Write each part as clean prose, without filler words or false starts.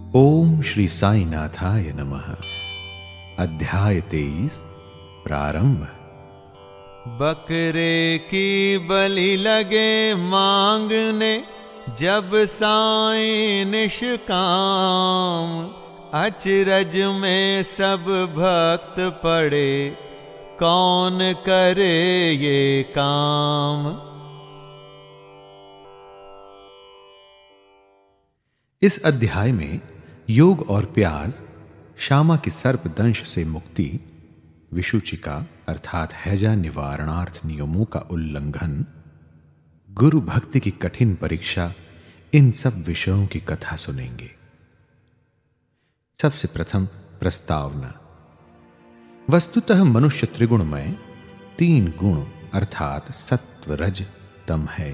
ओम श्री साई नाथाय नमः। अध्याय 23 प्रारंभ। बकरे की बलि लगे मांगने, जब साईं निष्काम। अचरज में सब भक्त पड़े, कौन करे ये काम। इस अध्याय में योग और प्याज, शामा की सर्प दंश से मुक्ति, विषुचिका अर्थात हैजा निवारणार्थ नियमों का उल्लंघन, गुरु भक्ति की कठिन परीक्षा, इन सब विषयों की कथा सुनेंगे। सबसे प्रथम प्रस्तावना। वस्तुतः मनुष्य त्रिगुणमय, 3 गुण अर्थात सत्व रज तम है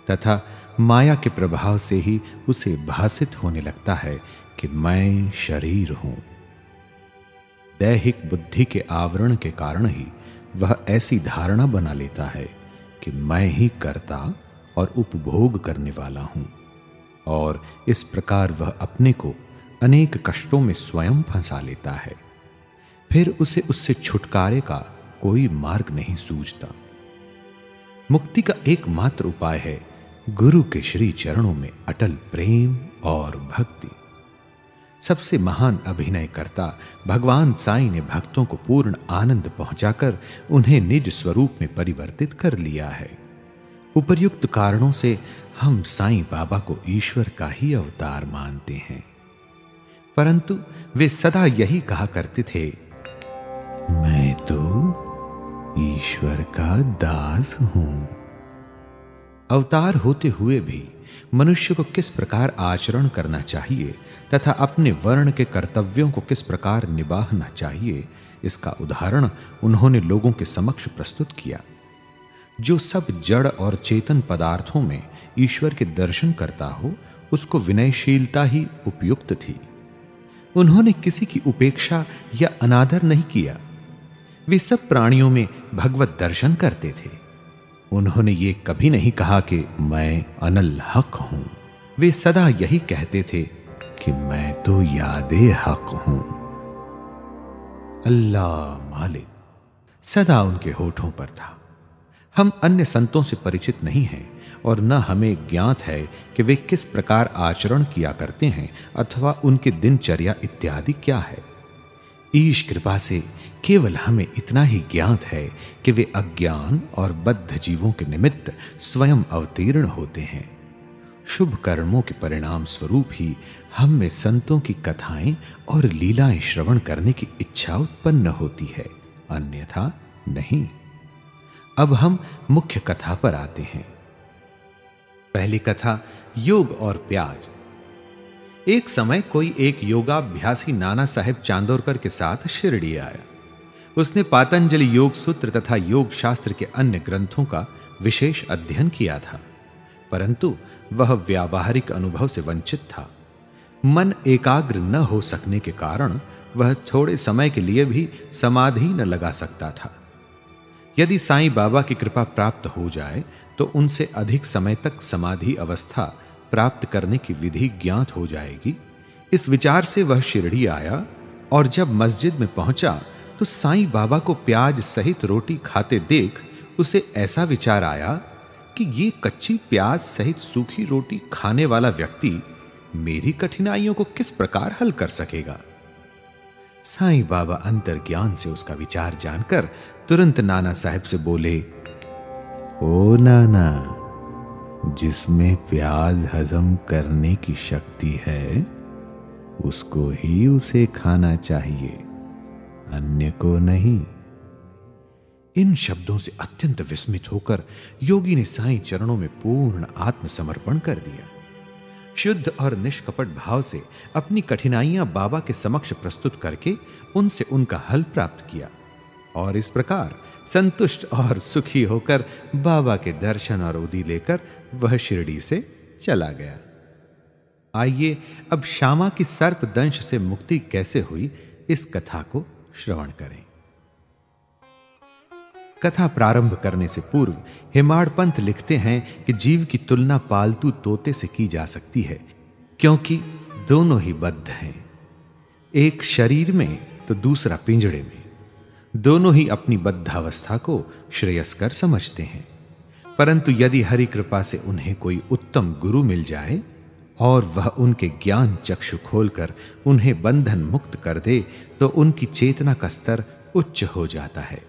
तथा माया के प्रभाव से ही उसे भासित होने लगता है कि मैं शरीर हूं। दैहिक बुद्धि के आवरण के कारण ही वह ऐसी धारणा बना लेता है कि मैं ही कर्ता और उपभोग करने वाला हूं, और इस प्रकार वह अपने को अनेक कष्टों में स्वयं फंसा लेता है। फिर उसे उससे छुटकारे का कोई मार्ग नहीं सूझता। मुक्ति का एकमात्र उपाय है गुरु के श्री चरणों में अटल प्रेम और भक्ति। सबसे महान अभिनयकर्ता भगवान साईं ने भक्तों को पूर्ण आनंद पहुंचाकर उन्हें निज स्वरूप में परिवर्तित कर लिया है। उपर्युक्त कारणों से हम साईं बाबा को ईश्वर का ही अवतार मानते हैं, परंतु वे सदा यही कहा करते थे, मैं तो ईश्वर का दास हूं। अवतार होते हुए भी मनुष्य को किस प्रकार आचरण करना चाहिए तथा अपने वर्ण के कर्तव्यों को किस प्रकार निभाना चाहिए, इसका उदाहरण उन्होंने लोगों के समक्ष प्रस्तुत किया। जो सब जड़ और चेतन पदार्थों में ईश्वर के दर्शन करता हो, उसको विनयशीलता ही उपयुक्त थी। उन्होंने किसी की उपेक्षा या अनादर नहीं किया। वे सब प्राणियों में भगवत दर्शन करते थे। उन्होंने ये कभी नहीं कहा कि मैं अनल हक हूं। वे सदा यही कहते थे कि मैं तो यादे हक हूं। अल्लाह मालिक सदा उनके होठों पर था। हम अन्य संतों से परिचित नहीं हैं और न हमें ज्ञात है कि वे किस प्रकार आचरण किया करते हैं अथवा उनकी दिनचर्या इत्यादि क्या है। ईश कृपा से केवल हमें इतना ही ज्ञात है कि वे अज्ञान और बद्ध जीवों के निमित्त स्वयं अवतीर्ण होते हैं। शुभ कर्मों के परिणाम स्वरूप ही हम में संतों की कथाएं और लीलाएं श्रवण करने की इच्छा उत्पन्न होती है, अन्यथा नहीं। अब हम मुख्य कथा पर आते हैं। पहली कथा, योग और प्याज। एक समय कोई एक योगाभ्यासी नाना साहेब चांदोरकर के साथ शिरडी आया। उसने पातंजलि योग सूत्र तथा योग शास्त्र के अन्य ग्रंथों का विशेष अध्ययन किया था, परंतु वह व्यावहारिक अनुभव से वंचित था। मन एकाग्र न हो सकने के कारण वह थोड़े समय के लिए भी समाधि न लगा सकता था। यदि साईं बाबा की कृपा प्राप्त हो जाए तो उनसे अधिक समय तक समाधि अवस्था प्राप्त करने की विधि ज्ञात हो जाएगी। इस विचार से वह शिरडी आया और जब मस्जिद में पहुंचा तो साईं बाबा को प्याज सहित रोटी खाते देख उसे ऐसा विचार आया कि ये कच्ची प्याज सहित सूखी रोटी खाने वाला व्यक्ति मेरी कठिनाइयों को किस प्रकार हल कर सकेगा। साईं बाबा अंतर्ज्ञान से उसका विचार जानकर तुरंत नाना साहब से बोले, ओ नाना, जिसमें प्याज हजम करने की शक्ति है उसको ही उसे खाना चाहिए, अन्य को नहीं। इन शब्दों से अत्यंत विस्मित होकर योगी ने साईं चरणों में पूर्ण आत्मसमर्पण कर दिया। शुद्ध और निष्कपट भाव से अपनी कठिनाइयां बाबा के समक्ष प्रस्तुत करके उनसे उनका हल प्राप्त किया, और इस प्रकार संतुष्ट और सुखी होकर बाबा के दर्शन और उदी लेकर वह शिरडी से चला गया। आइए अब शामा की सर्प दंश से मुक्ति कैसे हुई, इस कथा को श्रवण करें। कथा प्रारंभ करने से पूर्व हेमाड़ पंत लिखते हैं कि जीव की तुलना पालतू तोते से की जा सकती है, क्योंकि दोनों ही बद्ध हैं, एक शरीर में तो दूसरा पिंजड़े में। दोनों ही अपनी बद्धावस्था को श्रेयस्कर समझते हैं, परंतु यदि हरि कृपा से उन्हें कोई उत्तम गुरु मिल जाए और वह उनके ज्ञान चक्षु खोलकर उन्हें बंधन मुक्त कर दे, तो उनकी चेतना का स्तर उच्च हो जाता है,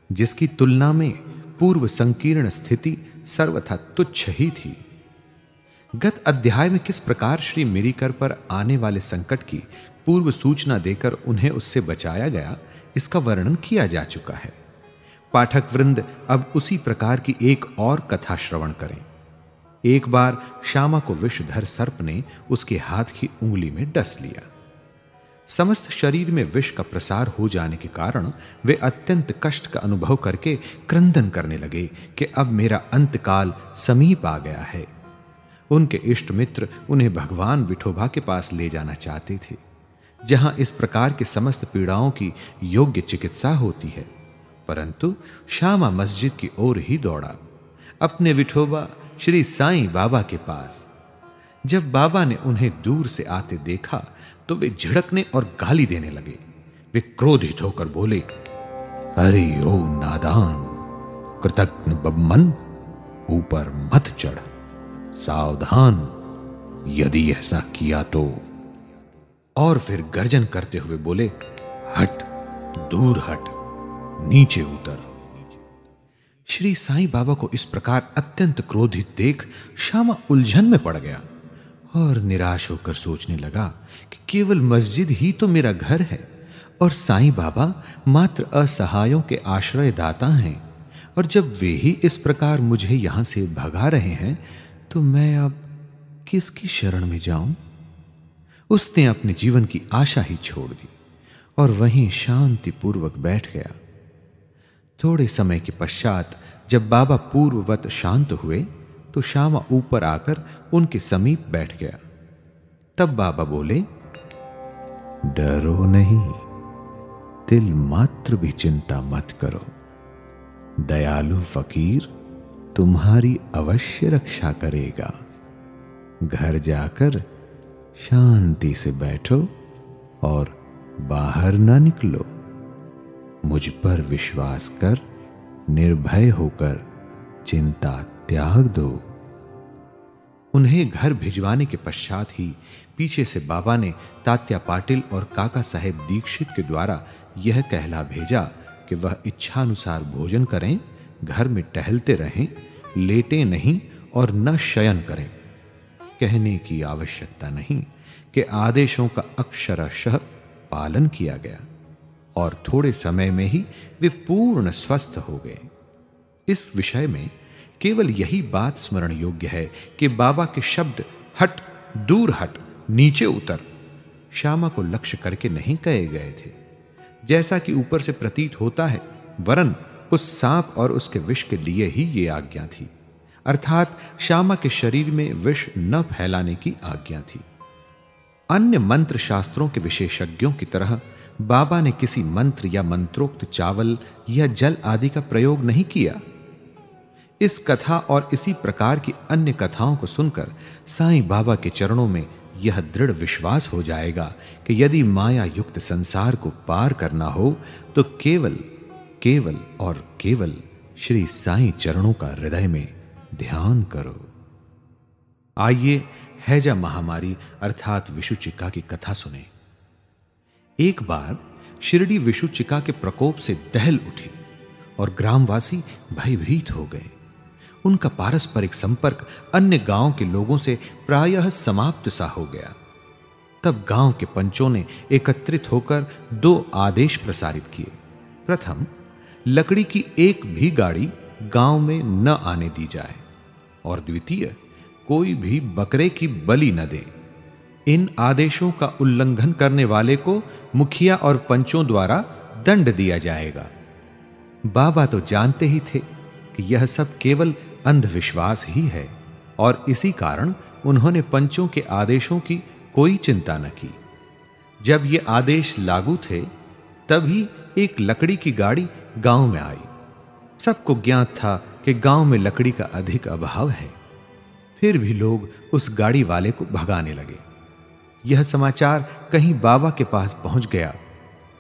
जिसकी तुलना में पूर्व संकीर्ण स्थिति सर्वथा तुच्छ ही थी। गत अध्याय में किस प्रकार श्री मिरिकर पर आने वाले संकट की पूर्व सूचना देकर उन्हें उससे बचाया गया, इसका वर्णन किया जा चुका है। पाठक वृंद अब उसी प्रकार की एक और कथा श्रवण करें। एक बार श्यामा को विषधर सर्प ने उसके हाथ की उंगली में डस लिया। समस्त शरीर में विष का प्रसार हो जाने के कारण वे अत्यंत कष्ट का अनुभव करके क्रंदन करने लगे कि अब मेरा अंतकाल समीप आ गया है। उनके इष्ट मित्र उन्हें भगवान विठोबा के पास ले जाना चाहते थे, जहां इस प्रकार के समस्त पीड़ाओं की योग्य चिकित्सा होती है, परंतु श्यामा मस्जिद की ओर ही दौड़ा, अपने विठोबा श्री साईं बाबा के पास। जब बाबा ने उन्हें दूर से आते देखा तो वे झिड़कने और गाली देने लगे। वे क्रोधित होकर बोले, अरे ओ नादान, कृतघ्न बब्मन, ऊपर मत चढ़, सावधान, यदि ऐसा किया तो। और फिर गर्जन करते हुए बोले, हट, दूर हट, नीचे उतर। श्री साईं बाबा को इस प्रकार अत्यंत क्रोधित देख श्यामा उलझन में पड़ गया और निराश होकर सोचने लगा कि केवल मस्जिद ही तो मेरा घर है और साईं बाबा मात्र असहायों के आश्रय दाता हैं, और जब वे ही इस प्रकार मुझे यहां से भगा रहे हैं तो मैं अब किसकी शरण में जाऊं। उसने अपने जीवन की आशा ही छोड़ दी और वहीं शांतिपूर्वक बैठ गया। थोड़े समय के पश्चात जब बाबा पूर्ववत शांत हुए तो श्यामा ऊपर आकर उनके समीप बैठ गया। तब बाबा बोले, डरो नहीं, तिल मात्र भी चिंता मत करो, दयालु फकीर तुम्हारी अवश्य रक्षा करेगा। घर जाकर शांति से बैठो और बाहर ना निकलो। मुझ पर विश्वास कर निर्भय होकर चिंता त्याग दो। उन्हें घर भिजवाने के पश्चात ही पीछे से बाबा ने तात्या पाटिल और काका साहेब दीक्षित के द्वारा यह कहला भेजा कि वह इच्छानुसार भोजन करें, घर में टहलते रहें, लेटे नहीं और न शयन करें। कहने की आवश्यकता नहीं कि आदेशों का अक्षरशः पालन किया गया और थोड़े समय में ही वे पूर्ण स्वस्थ हो गए। इस विषय में केवल यही बात स्मरण योग्य है कि बाबा के शब्द हट, दूर हट, नीचे उतर श्यामा को लक्ष्य करके नहीं कहे गए थे, जैसा कि ऊपर से प्रतीत होता है, वरन उस सांप और उसके विष के लिए ही ये आज्ञा थी, अर्थात श्यामा के शरीर में विष न फैलाने की आज्ञा थी। अन्य मंत्र शास्त्रों के विशेषज्ञों की तरह बाबा ने किसी मंत्र या मंत्रोक्त चावल या जल आदि का प्रयोग नहीं किया। इस कथा और इसी प्रकार की अन्य कथाओं को सुनकर साईं बाबा के चरणों में यह दृढ़ विश्वास हो जाएगा कि यदि माया युक्त संसार को पार करना हो तो केवल केवल और केवल श्री साईं चरणों का हृदय में ध्यान करो। आइए हैजा महामारी अर्थात विषुचिका की कथा सुने। एक बार शिरडी विषुचिका के प्रकोप से दहल उठी और ग्रामवासी भयभीत हो गए। उनका पारस्परिक संपर्क अन्य गांव के लोगों से प्रायः समाप्त सा हो गया। तब गांव के पंचों ने एकत्रित होकर 2 आदेश प्रसारित किए। प्रथम, लकड़ी की एक भी गाड़ी गांव में न आने दी जाए, और द्वितीय, कोई भी बकरे की बलि न दे। इन आदेशों का उल्लंघन करने वाले को मुखिया और पंचों द्वारा दंड दिया जाएगा। बाबा तो जानते ही थे कि यह सब केवल अंधविश्वास ही है, और इसी कारण उन्होंने पंचों के आदेशों की कोई चिंता न की। जब ये आदेश लागू थे, तभी एक लकड़ी की गाड़ी गांव में आई। सबको ज्ञात था कि गांव में लकड़ी का अधिक अभाव है, फिर भी लोग उस गाड़ी वाले को भगाने लगे। यह समाचार कहीं बाबा के पास पहुंच गया।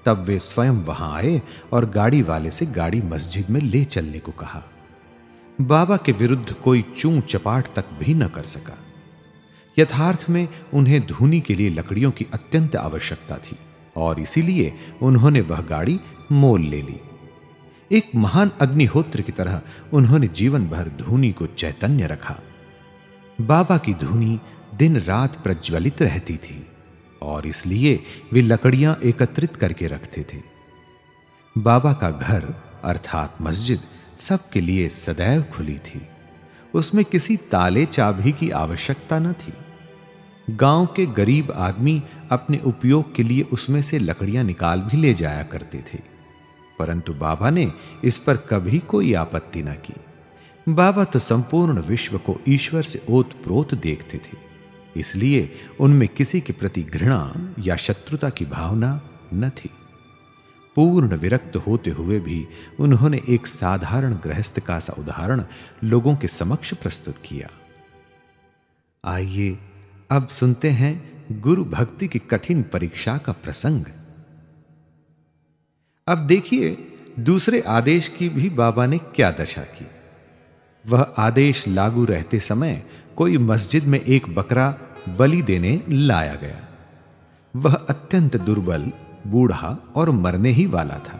तब वे स्वयं वहां आए और गाड़ी वाले से गाड़ी मस्जिद में ले चलने को कहा। बाबा के विरुद्ध कोई चूं चपाट तक भी न कर सका। यथार्थ में उन्हें धूनी के लिए लकड़ियों की अत्यंत आवश्यकता थी और इसीलिए उन्होंने वह गाड़ी मोल ले ली। एक महान अग्निहोत्र की तरह उन्होंने जीवन भर धूनी को चैतन्य रखा। बाबा की धूनी दिन रात प्रज्वलित रहती थी और इसलिए वे लकड़ियां एकत्रित करके रखते थे। बाबा का घर अर्थात मस्जिद सबके लिए सदैव खुली थी। उसमें किसी ताले चाबी की आवश्यकता न थी। गांव के गरीब आदमी अपने उपयोग के लिए उसमें से लकड़ियां निकाल भी ले जाया करते थे, परंतु बाबा ने इस पर कभी कोई आपत्ति न की। बाबा तो संपूर्ण विश्व को ईश्वर से ओतप्रोत देखते थे, इसलिए उनमें किसी के प्रति घृणा या शत्रुता की भावना न थी। पूर्ण विरक्त होते हुए भी उन्होंने एक साधारण गृहस्थ का सा उदाहरण लोगों के समक्ष प्रस्तुत किया। आइए अब सुनते हैं गुरु भक्ति की कठिन परीक्षा का प्रसंग। अब देखिए दूसरे आदेश की भी बाबा ने क्या दशा की। वह आदेश लागू रहते समय कोई मस्जिद में एक बकरा बलि देने लाया गया। वह अत्यंत दुर्बल, बूढ़ा और मरने ही वाला था।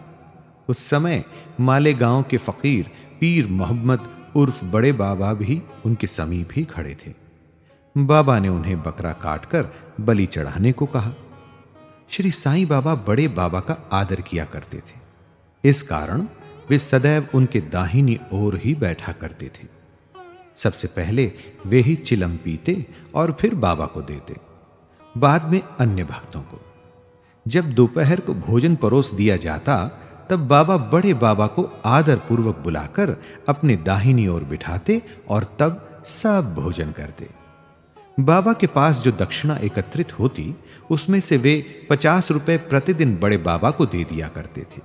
उस समय मालेगांव के फकीर पीर मोहम्मद उर्फ बड़े बाबा भी उनके समीप ही खड़े थे। बाबा ने उन्हें बकरा काटकर बलि चढ़ाने को कहा। श्री साईं बाबा बड़े बाबा का आदर किया करते थे, इस कारण वे सदैव उनके दाहिनी ओर ही बैठा करते थे। सबसे पहले वे ही चिलम पीते और फिर बाबा को देते, बाद में अन्य भक्तों को। जब दोपहर को भोजन परोस दिया जाता तब बाबा बड़े बाबा को आदर पूर्वक बुलाकर अपने दाहिनी ओर बिठाते और तब सब भोजन करते। बाबा के पास जो दक्षिणा एकत्रित होती उसमें से वे 50 रुपए प्रतिदिन बड़े बाबा को दे दिया करते थे।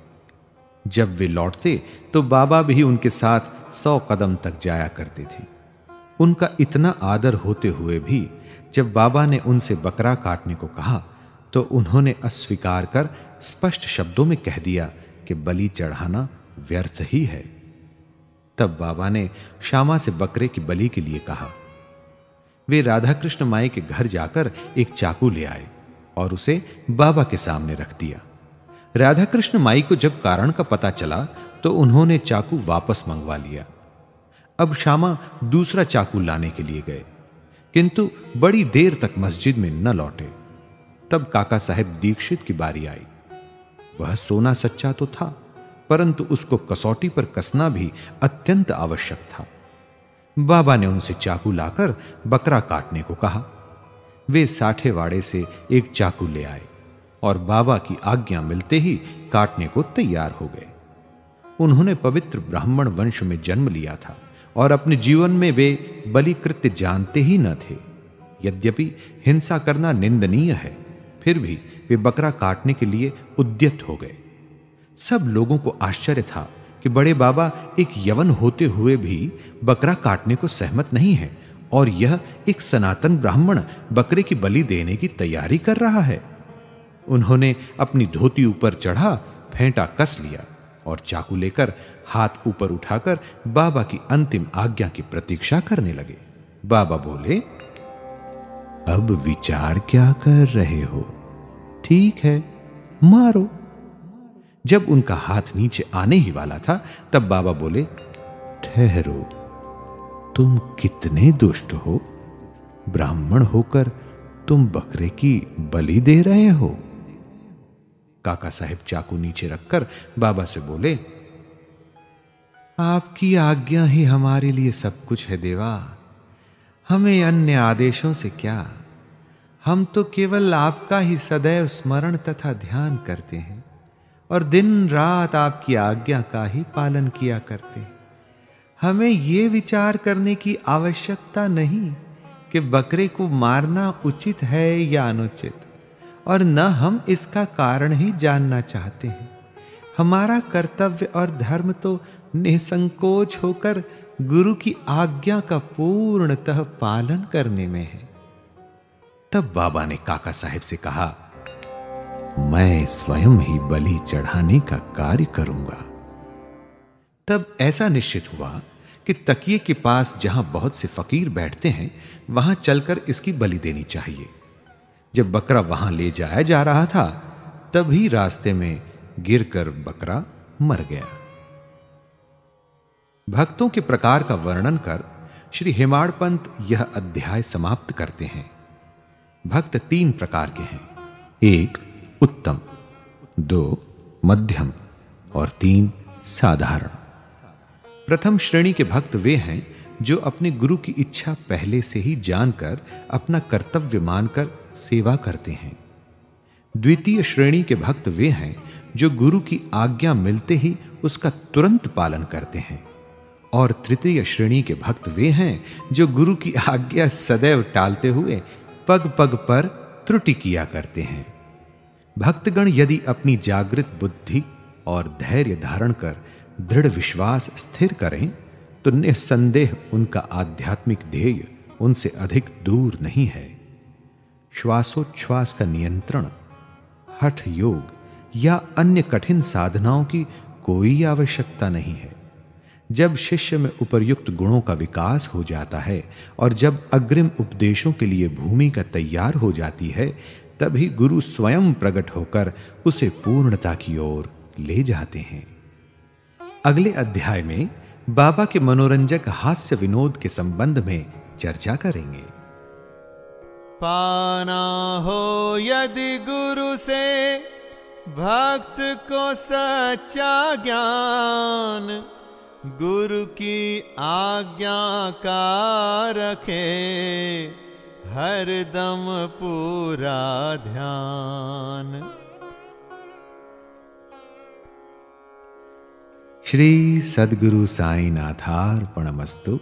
जब वे लौटते तो बाबा भी उनके साथ 100 कदम तक जाया करते थे। उनका इतना आदर होते हुए भी जब बाबा ने उनसे बकरा काटने को कहा तो उन्होंने अस्वीकार कर स्पष्ट शब्दों में कह दिया कि बलि चढ़ाना व्यर्थ ही है। तब बाबा ने श्यामा से बकरे की बलि के लिए कहा। वे राधा कृष्ण माई के घर जाकर एक चाकू ले आए और उसे बाबा के सामने रख दिया। राधा कृष्ण माई को जब कारण का पता चला तो उन्होंने चाकू वापस मंगवा लिया। अब श्यामा दूसरा चाकू लाने के लिए गए, किंतु बड़ी देर तक मस्जिद में न लौटे। तब काका साहेब दीक्षित की बारी आई। वह सोना सच्चा तो था, परंतु उसको कसौटी पर कसना भी अत्यंत आवश्यक था। बाबा ने उनसे चाकू लाकर बकरा काटने को कहा। वे साठेवाड़े से एक चाकू ले आए और बाबा की आज्ञा मिलते ही काटने को तैयार हो गए। उन्होंने पवित्र ब्राह्मण वंश में जन्म लिया था और अपने जीवन में वे बलि कृत्य जानते ही न थे। यद्यपि हिंसा करना निंदनीय है, फिर भी वे बकरा काटने के लिए उद्यत हो गए। सब लोगों को आश्चर्य था कि बड़े बाबा एक यवन होते हुए भी बकरा काटने को सहमत नहीं है और यह एक सनातन ब्राह्मण बकरे की बलि देने की तैयारी कर रहा है। उन्होंने अपनी धोती ऊपर चढ़ा, फेंटा कस लिया और चाकू लेकर हाथ ऊपर उठाकर बाबा की अंतिम आज्ञा की प्रतीक्षा करने लगे। बाबा बोले, अब विचार क्या कर रहे हो? ठीक है, मारो। जब उनका हाथ नीचे आने ही वाला था तब बाबा बोले, ठहरो, तुम कितने दुष्ट हो। ब्राह्मण होकर तुम बकरे की बलि दे रहे हो। काका साहेब चाकू नीचे रखकर बाबा से बोले, आपकी आज्ञा ही हमारे लिए सब कुछ है देवा। हमें अन्य आदेशों से क्या, हम तो केवल आपका ही सदैव स्मरण तथा ध्यान करते हैं और दिन रात आपकी आज्ञा का ही पालन किया करते हैं। हमें यह विचार करने की आवश्यकता नहीं कि बकरे को मारना उचित है या अनुचित, और न हम इसका कारण ही जानना चाहते हैं। हमारा कर्तव्य और धर्म तो निसंकोच होकर गुरु की आज्ञा का पूर्णतः पालन करने में है। तब बाबा ने काका साहब से कहा, मैं स्वयं ही बलि चढ़ाने का कार्य करूंगा। तब ऐसा निश्चित हुआ कि तकिए के पास जहां बहुत से फकीर बैठते हैं, वहां चलकर इसकी बलि देनी चाहिए। जब बकरा वहां ले जाया जा रहा था, तभी रास्ते में गिरकर बकरा मर गया। भक्तों के प्रकार का वर्णन कर श्री हेमाड़ पंत यह अध्याय समाप्त करते हैं। भक्त 3 प्रकार के हैं। 1 उत्तम, 2 मध्यम और 3 साधारण। प्रथम श्रेणी के भक्त वे हैं जो अपने गुरु की इच्छा पहले से ही जानकर अपना कर्तव्य मानकर सेवा करते हैं। द्वितीय श्रेणी के भक्त वे हैं जो गुरु की आज्ञा मिलते ही उसका तुरंत पालन करते हैं। और तृतीय श्रेणी के भक्त वे हैं जो गुरु की आज्ञा सदैव टालते हुए पग पग पर त्रुटि किया करते हैं। भक्तगण यदि अपनी जागृत बुद्धि और धैर्य धारण कर दृढ़ विश्वास स्थिर करें, तो निस्संदेह उनका आध्यात्मिक ध्येय उनसे अधिक दूर नहीं है। श्वासोच्छ्वास का नियंत्रण, हठ योग या अन्य कठिन साधनाओं की कोई आवश्यकता नहीं है। जब शिष्य में उपर्युक्त गुणों का विकास हो जाता है और जब अग्रिम उपदेशों के लिए भूमिका तैयार हो जाती है, तभी गुरु स्वयं प्रकट होकर उसे पूर्णता की ओर ले जाते हैं। अगले अध्याय में बाबा के मनोरंजक हास्य विनोद के संबंध में चर्चा करेंगे। पाना हो यदि गुरु से भक्त को सच्चा ज्ञान, गुरु की आज्ञा का रखे हरदम पूरा ध्यान। श्री सद्गुरु साईनाथार्पणमस्तु।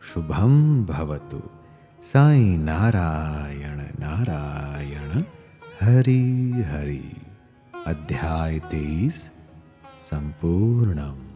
शुभम भवतु। साई नारायण नारायण हरि हरि। अध्याय 23 संपूर्णम।